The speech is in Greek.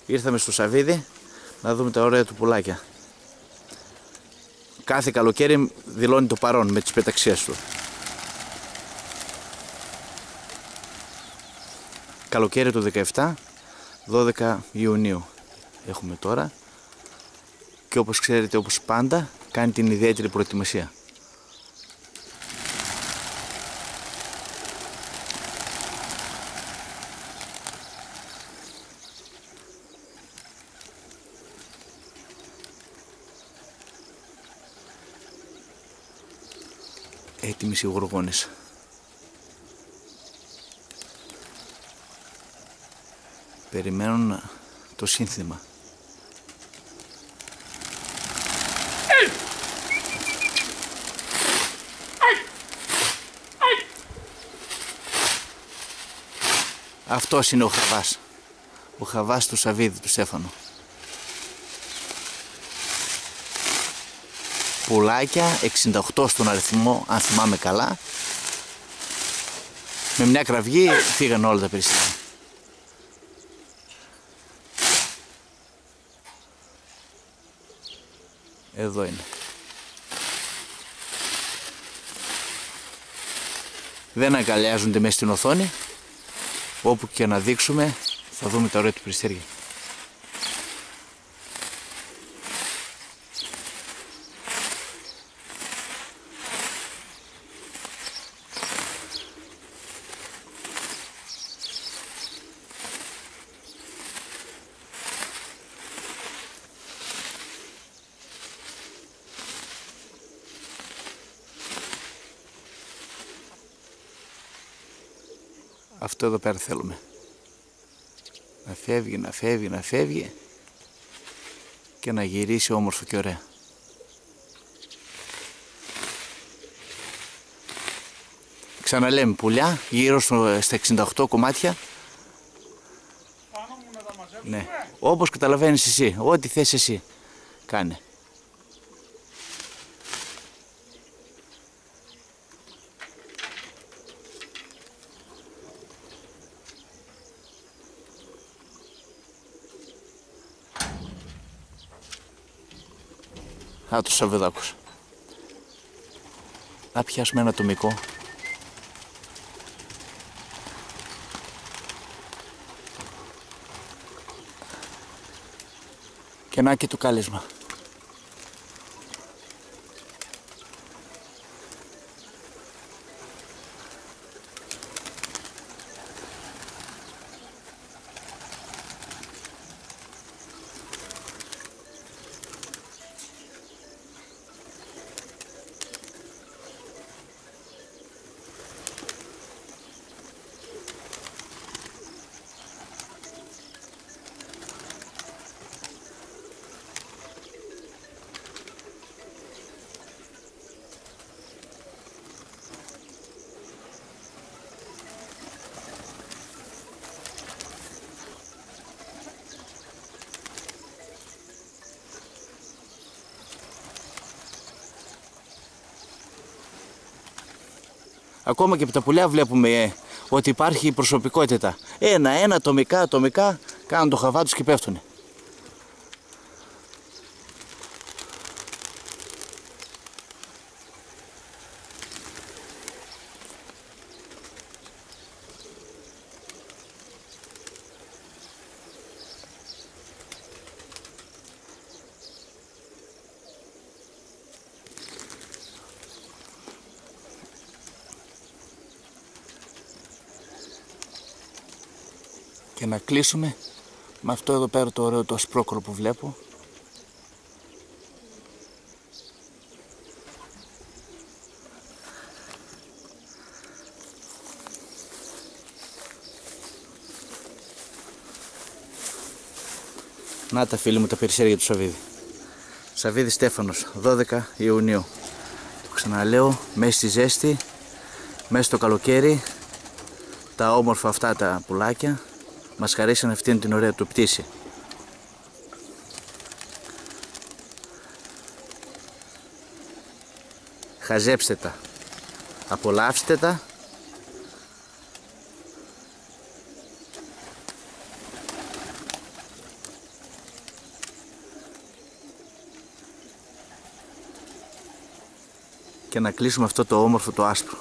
Ήρθαμε στο Σαββίδι να δούμε τα ωραία του πουλάκια. Κάθε καλοκαίρι δηλώνει το παρόν με τις πεταξίες του. Καλοκαίρι του 17, 12 Ιουνίου έχουμε τώρα. Και όπως ξέρετε, όπως πάντα, κάνει την ιδιαίτερη προετοιμασία. Έτοιμες οι γοργόνες. Περιμένουν το σύνθημα. Αυτός είναι ο Χαβάς. Ο Χαβάς του Σαββίδη, του Στέφανου. Πουλάκια, 68 στον αριθμό, αν θυμάμαι καλά. Με μια κραυγή φύγαν όλα τα περιστέρια. Εδώ είναι. Δεν αγκαλιάζονται μέσα στην οθόνη. Όπου και να δείξουμε θα δούμε τα ωραία του περιστέρια. Αυτό εδώ πέρα θέλουμε. Να φεύγει, να φεύγει, να φεύγει και να γυρίσει όμορφο και ωραία. Ξαναλέμε, πουλιά γύρω στα 68 κομμάτια. Πάνω μου να τα μαζέψουμε. Ναι. Όπως καταλαβαίνεις εσύ, ό,τι θες εσύ, κάνε. Α, το Σαββεδάκος. Να πιάσουμε ένα ατομικό. Και να και το κάλεσμα. Ακόμα και από τα πουλιά βλέπουμε ότι υπάρχει προσωπικότητα. Ένα, ατομικά, κάνουν το χαβά τους και πέφτουνε. Και να κλείσουμε με αυτό εδώ πέρα το ωραίο το ασπρόκρο που βλέπω. Να τα φίλοι μου τα περιστέρια του Σαββίδη. Σαββίδη Στέφανος, 12 Ιουνίου. Το ξαναλέω, μέσα στη ζέστη, μέσα στο καλοκαίρι, τα όμορφα αυτά τα πουλάκια μας χαρίσαν αυτήν την ωραία του πτήση. Χαζέψτε τα, απολαύστε τα. και να κλείσουμε αυτό το όμορφο το άσπρο.